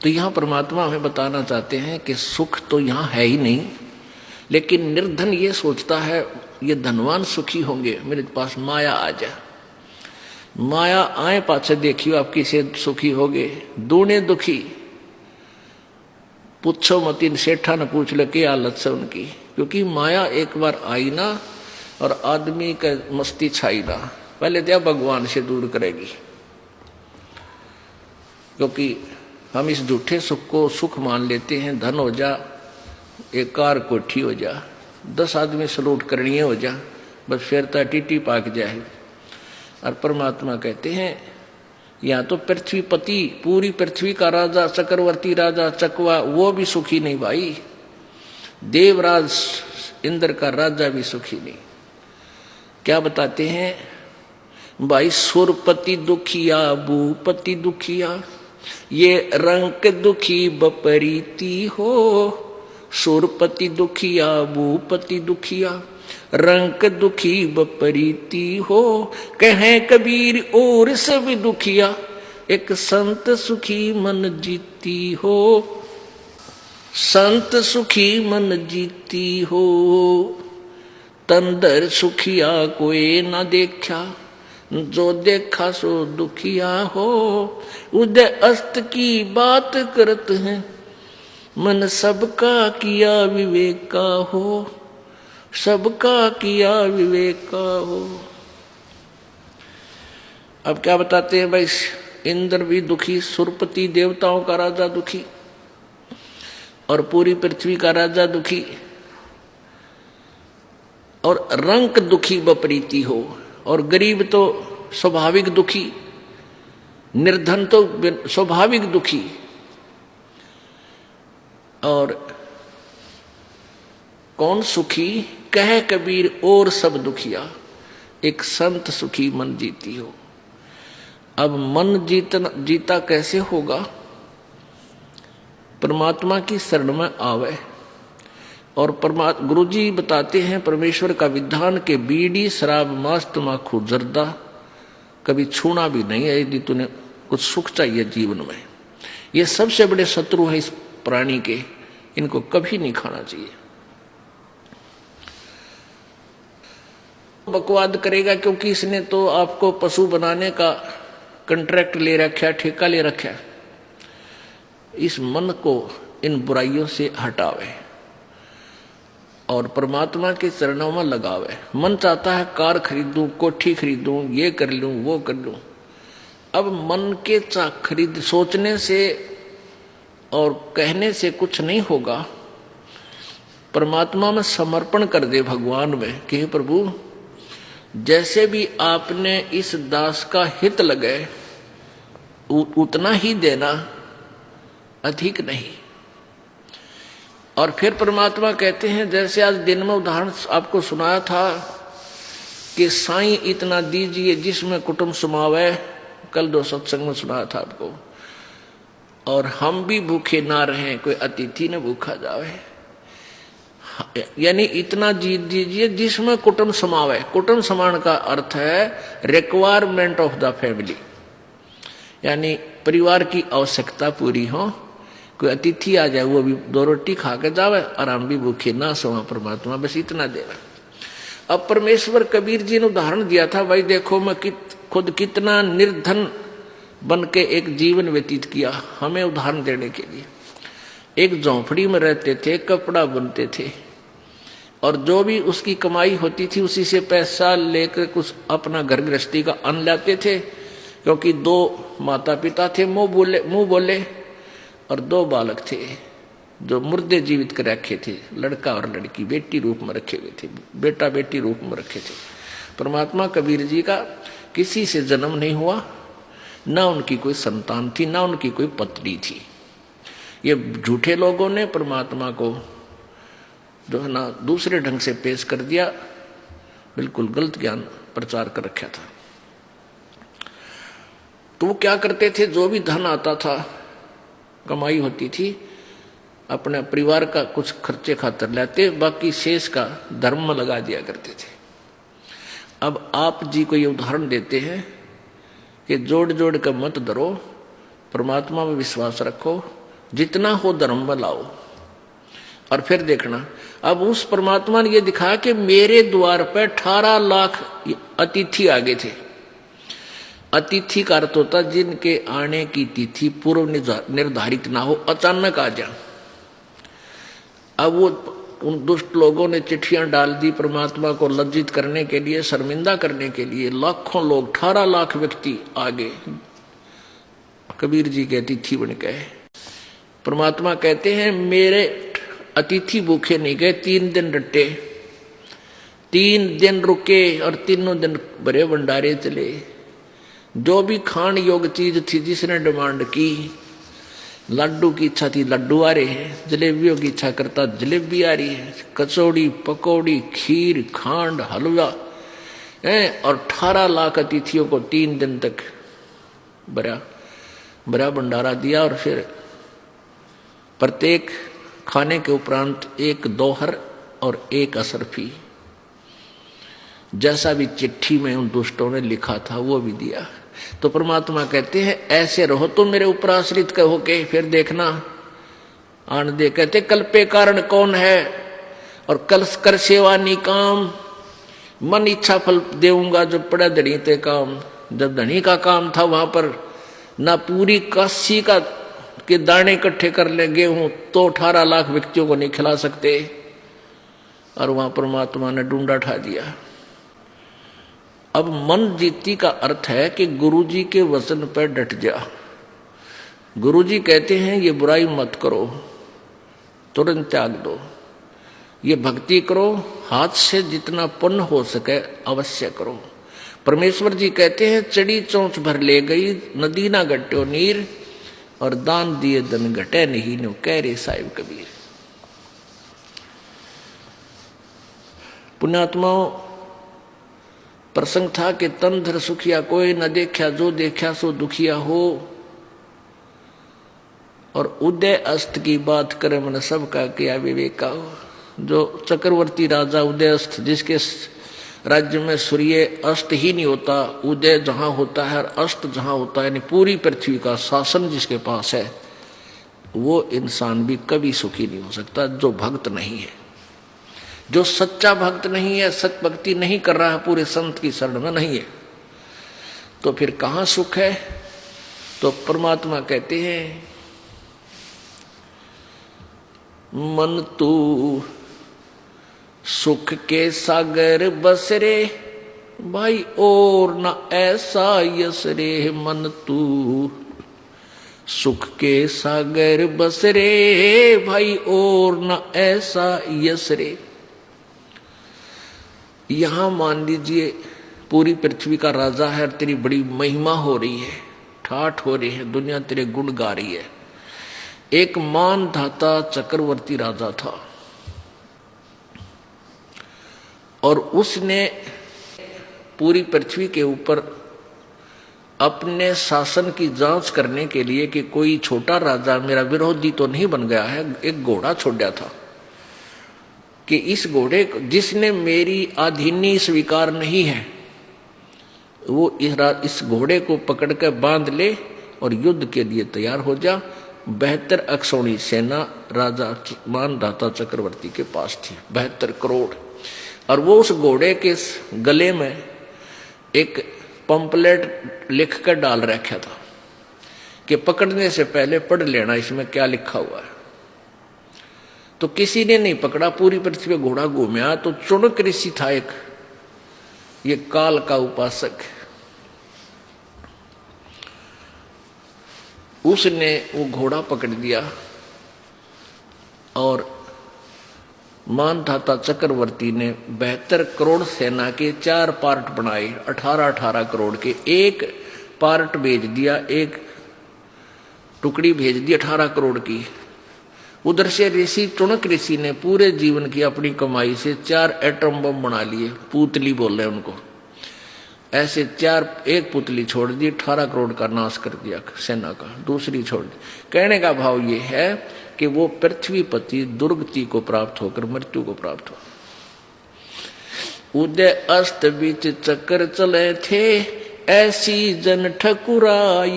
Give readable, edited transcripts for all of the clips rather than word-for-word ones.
तो यहाँ परमात्मा हमें बताना चाहते हैं कि सुख तो यहाँ है ही नहीं, लेकिन निर्धन ये सोचता है ये धनवान सुखी होंगे, मेरे पास माया आ जाए। माया आए पाछे देखियो आप किसे सुखी होगे, दूने दुखी। पूछो मत, इन सेठा ने पूछ लो क्या हालत से उनकी, क्योंकि माया एक बार आई ना और आदमी का मस्ती छाई ना, पहले तो भगवान से दूर करेगी। क्योंकि हम इस झूठे सुख को सुख मान लेते हैं, धन हो जा, एक कार कोठी हो जा, 10 आदमी सलूट करनी हो जा, बस फिर तो टीटी पाक जाए। और परमात्मा कहते हैं या तो पृथ्वीपति, पूरी पृथ्वी का राजा, चक्रवर्ती राजा चकवा, वो भी सुखी नहीं भाई। देवराज इंद्र का राजा भी सुखी नहीं। क्या बताते हैं भाई, सुरपति दुखिया भूपति दुखिया, ये रंक दुखी बपरीती हो। सुरपति दुखिया भूपति दुखिया, रंक दुखी बपरीती हो। कहें कबीर और सब दुखिया, एक संत सुखी मन जीती हो। संत सुखी मन जीती हो, तंदर सुखिया कोई न देखा, जो देखा सो दुखिया हो। उदय अस्त की बात करत हैं, मन सबका किया विवेक का हो। सबका किया विवेक का हो। अब क्या बताते हैं भाई, इंद्र भी दुखी, सुरपति देवताओं का राजा दुखी, और पूरी पृथ्वी का राजा दुखी, और रंक दुखी बपरीती हो। और गरीब तो स्वाभाविक दुखी, निर्धन तो स्वाभाविक दुखी। और कौन सुखी, कह कबीर और सब दुखिया, एक संत सुखी मन जीती हो। अब मन जीता कैसे होगा, परमात्मा की शरण में आवे। और गुरु जी बताते हैं परमेश्वर का विधान के बीड़ी शराब मांस तमाकू जर्दा कभी छूना भी नहीं है, यदि तूने कुछ सुख चाहिए जीवन में। ये सबसे बड़े शत्रु हैं इस प्राणी के, इनको कभी नहीं खाना चाहिए। बकवाद करेगा क्योंकि इसने तो आपको पशु बनाने का कॉन्ट्रैक्ट ले रखा, ठेका ले रखा। इस मन को इन बुराइयों से हटावे और परमात्मा के चरणों में लगावे। मन चाहता है कार खरीदूं, कोठी खरीदूं, ये कर लूं, वो कर लूं। अब मन के खरीद सोचने से और कहने से कुछ नहीं होगा। परमात्मा में समर्पण कर दे, भगवान में कि प्रभु जैसे भी आपने इस दास का हित लगे उतना ही देना, अधिक नहीं। और फिर परमात्मा कहते हैं, जैसे आज दिन में उदाहरण आपको सुनाया था कि साईं इतना दीजिए जिसमें कुटुंब समावे, कल 2 सत्संग में सुनाया था आपको। और हम भी भूखे ना रहें, कोई अतिथि न भूखा जावे। यानी इतना जीत दीजिए जिसमें कुटुंब समावे। कुटुंब समान का अर्थ है रिक्वायरमेंट ऑफ द फैमिली, यानी परिवार की आवश्यकता पूरी हो। कोई अतिथि आ जाए वो भी 2 रोटी खा के जावे और हम भी भूखे ना सोवा। परमात्मा बस इतना देना। अब परमेश्वर कबीर जी ने उदाहरण दिया था, भाई देखो मैं खुद कितना निर्धन बन के एक जीवन व्यतीत किया, हमें उदाहरण देने के लिए। एक झोंपड़ी में रहते थे, कपड़ा बुनते थे, और जो भी उसकी कमाई होती थी उसी से पैसा लेकर कुछ अपना घर गृहस्थी का अन्न लाते थे। क्योंकि 2 माता पिता थे, मुंह बोले, और 2 बालक थे जो मुर्दे जीवित कर रखे थे, लड़का और लड़की बेटी रूप में रखे हुए थे, बेटा बेटी रूप में रखे थे। परमात्मा कबीर जी का किसी से जन्म नहीं हुआ, ना उनकी कोई संतान थी, ना उनकी कोई पत्नी थी। ये झूठे लोगों ने परमात्मा को जो है ना दूसरे ढंग से पेश कर दिया, बिल्कुल गलत ज्ञान प्रचार कर रखा था। तो वो क्या करते थे, जो भी धन आता था, कमाई होती थी, अपने परिवार का कुछ खर्चे खातर लेते, बाकी शेष का धर्म में लगा दिया करते थे। अब आप जी को ये उदाहरण देते हैं कि जोड़ जोड़ कर मत डरो, परमात्मा में विश्वास रखो, जितना हो धर्म में लाओ। और फिर देखना, अब उस परमात्मा ने यह दिखाया कि मेरे द्वार पर 18 लाख अतिथि आ गए थे। अतिथि का अर्थ होता जिनके आने की तिथि पूर्व निर्धारित ना हो, अचानक आ जा। अब वो उन दुष्ट लोगों ने चिट्ठियां डाल दी परमात्मा को लज्जित करने के लिए, शर्मिंदा करने के लिए। लाखों लोग, 18 लाख व्यक्ति आ गए कबीर जी के अतिथि बन गए। परमात्मा कहते हैं मेरे अतिथि भूखे नहीं गए, 3 दिन रटे, 3 दिन रुके और तीनों दिन बड़े भंडारे चले। जो भी खान योग्य चीज थी जिसने डिमांड की, लड्डू की इच्छा थी लड्डू आ रहे हैं, जलेबियों की इच्छा करता जलेबी आ रही है, कचौड़ी पकौड़ी खीर खांड हलवा है। और 18 लाख अतिथियों को 3 दिन तक बड़ा भंडारा दिया। और फिर प्रत्येक खाने के उपरांत 1 दोहर और 1 असरफी, जैसा भी चिट्ठी में उन दुष्टों ने लिखा था वो भी दिया। तो परमात्मा कहते हैं ऐसे रहो तो मेरे ऊपर आश्रित कहो के। फिर देखना आन दे कहते कल्पे कारण कौन है, और कल कर सेवा निकाम, मन इच्छा फल देऊंगा जो पड़ा धनी ते काम। जब धनी का काम था वहां पर ना पूरी काशी का के दाने इकट्ठे कर ले गेहूं तो 18 लाख व्यक्तियों को नहीं खिला सकते, और वहां परमात्मा ने डूंडा ठा दिया। अब मन जीती का अर्थ है कि गुरुजी के वचन पर डट जा। गुरुजी कहते हैं ये बुराई मत करो, तुरंत त्याग दो, ये भक्ति करो, हाथ से जितना पुण्य हो सके अवश्य करो। परमेश्वर जी कहते हैं चढ़ी चोंच भर ले गई नदी ना घट्यो नीर, और दान दिए धन घटे नहीं नो कह रे साहिब कबीर। पुण्यात्माओं, प्रसंग था कि तन धर सुखिया कोई न देखा, जो देखा सो दुखिया हो। और उदय अस्त की बात करे मन सबका किया विवेका हो। जो चक्रवर्ती राजा उदय अस्त, जिसके राज्य में सूर्य अस्त ही नहीं होता, उदय जहां होता है और अस्त जहां होता है, यानी पूरी पृथ्वी का शासन जिसके पास है, वो इंसान भी कभी सुखी नहीं हो सकता जो भक्त नहीं है। जो सच्चा भक्त नहीं है, सच भक्ति नहीं कर रहा है, पूरे संत की शरण में नहीं है, तो फिर कहां सुख है। तो परमात्मा कहते हैं मन तू सुख के सागर बसरे भाई और न ऐसा यस रे। मन तू सुख के सागर बसरे भाई और न ऐसा यस रे। यहां मान लीजिए पूरी पृथ्वी का राजा है, तेरी बड़ी महिमा हो रही है, ठाठ हो रही है, दुनिया तेरे गुण गा रही है। एक मानधाता चक्रवर्ती राजा था और उसने पूरी पृथ्वी के ऊपर अपने शासन की जांच करने के लिए कि कोई छोटा राजा मेरा विरोधी तो नहीं बन गया है, एक घोड़ा छोड़ा था कि इस घोड़े को जिसने मेरी अधीनी स्वीकार नहीं है वो इस घोड़े को पकड़ कर बांध ले और युद्ध के लिए तैयार हो जा। 72 अक्षौणी सेना राजा मानधाता चक्रवर्ती के पास थी, 72 करोड़। और वो उस घोड़े के गले में एक पंपलेट लिख कर डाल रखा था कि पकड़ने से पहले पढ़ लेना इसमें क्या लिखा हुआ है। तो किसी ने नहीं पकड़ा, पूरी पृथ्वी पे घोड़ा घूमया। तो चुनक ऋषि था एक, ये काल का उपासक, उसने वो घोड़ा पकड़ दिया और मानधाता चक्रवर्ती ने 72 करोड़ सेना के 4 पार्ट बनाए, 18-18 करोड़ के। एक पार्ट भेज दिया, एक टुकड़ी भेज दी 18 करोड़ की। उधर से ऋषि चुनक ऋषि ने पूरे जीवन की अपनी कमाई से 4 एटम बम बना लिए, पुतली बोल रहे उनको। ऐसे 4, एक पुतली छोड़ दी, 18 करोड़ का नाश कर दिया सेना का, दूसरी छोड़ दी। कहने का भाव ये है कि वो पृथ्वीपति दुर्गति को प्राप्त होकर मृत्यु को प्राप्त हो। उदय अस्त बीच चक्कर चले थे ऐसी जन ठकुराई।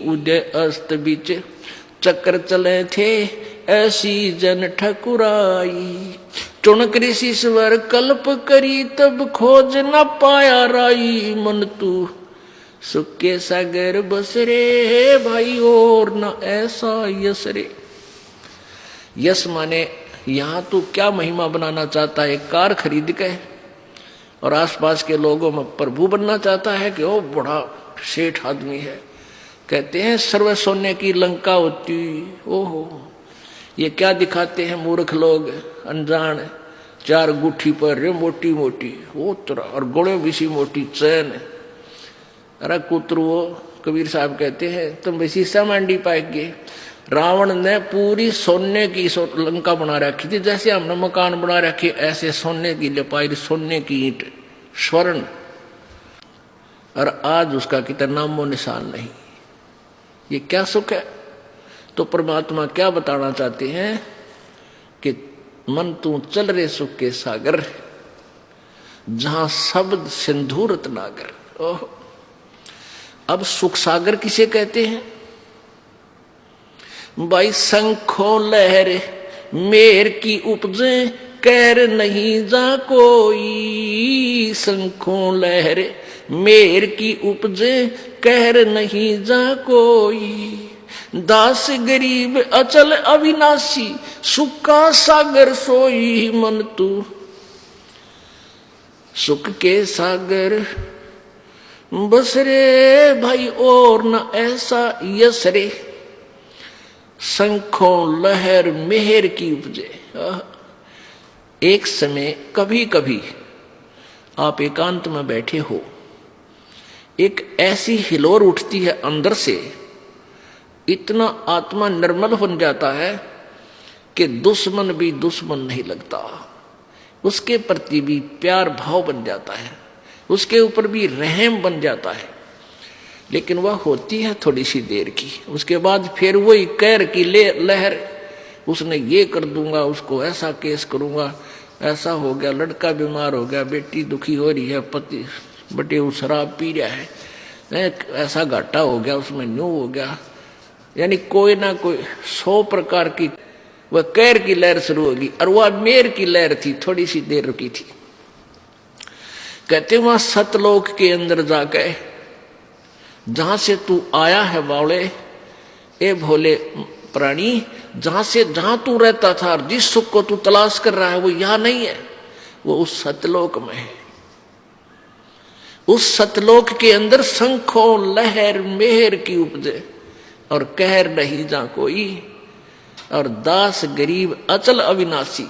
उदय अस्त बीच चक्कर चले थे ऐसी जन ठकुराई। टुणक ऋषि स्वर कल्प करी तब खोज न पाया राई। मन तू सुख के सागर बसरे भाई और न ऐसा यश रे। यश माने यहां तू क्या महिमा बनाना चाहता है? कार खरीद के और आसपास के लोगों में प्रभु बनना चाहता है कि वो बड़ा सेठ आदमी है। कहते हैं सर्व सोने की लंका होती। ओहो, ये क्या दिखाते हैं मूर्ख लोग, अनजान। 4 गुठी पर रे मोटी मोटी वो तरह, और गोले भी सी मोटी चैन। अरे कुतरुओ, कबीर साहब कहते हैं तुम भी शीशा मांडी पाएंगे। रावण ने पूरी सोने की लंका बना रखी थी, जैसे हमने मकान बना रखे ऐसे सोने की लिपाई, सोने की ईंट, स्वर्ण। और आज उसका कितना नामो निशान नहीं। ये क्या सुख है? तो परमात्मा क्या बताना चाहते हैं कि मन तू चल रे सुख के सागर, जहां शब्द सिंधु रत्नागर। ओह, अब सुख सागर किसे कहते हैं भाई? शंखों लहर मेर की उपजे कैर नहीं जा कोई। शंखों लहर मेर की उपजे कहर नहीं जा कोई। दास गरीब अचल अविनाशी सुख का सागर सोई। मन तू सुख के सागर बस रे भाई और न ऐसा यश रे। शंखों लहर मेहर की उपजे। एक समय कभी कभी आप एकांत में बैठे हो, एक ऐसी हिलोर उठती है अंदर से, इतना आत्मा निर्मल बन जाता है कि दुश्मन भी दुश्मन नहीं लगता। उसके प्रति भी प्यार भाव बन जाता है, उसके ऊपर भी रहम बन जाता है। लेकिन वह होती है थोड़ी सी देर की, उसके बाद फिर वही कैर की लहर। उसने ये कर दूंगा, उसको ऐसा केस करूंगा, ऐसा हो गया, लड़का बीमार हो गया, बेटी दुखी हो रही है, पति बटे वो शराब पी रहा है, ऐसा घाटा हो गया, उसमें न्यू हो गया। यानी कोई ना कोई 100 प्रकार की वह कैर की लहर शुरू होगी। और वह मेर की लहर थी, थोड़ी सी देर रुकी थी। कहते वहां सतलोक के अंदर जाके, जहां से तू आया है बावले, ए भोले प्राणी, जहां तू रहता था, जिस सुख को तू तलाश कर रहा है वो यहां नहीं है, वो उस सतलोक में है। उस सतलोक के अंदर शंखों लहर मेहर की उपजे और कहर नहीं जा कोई। और दास गरीब अचल अविनाशी।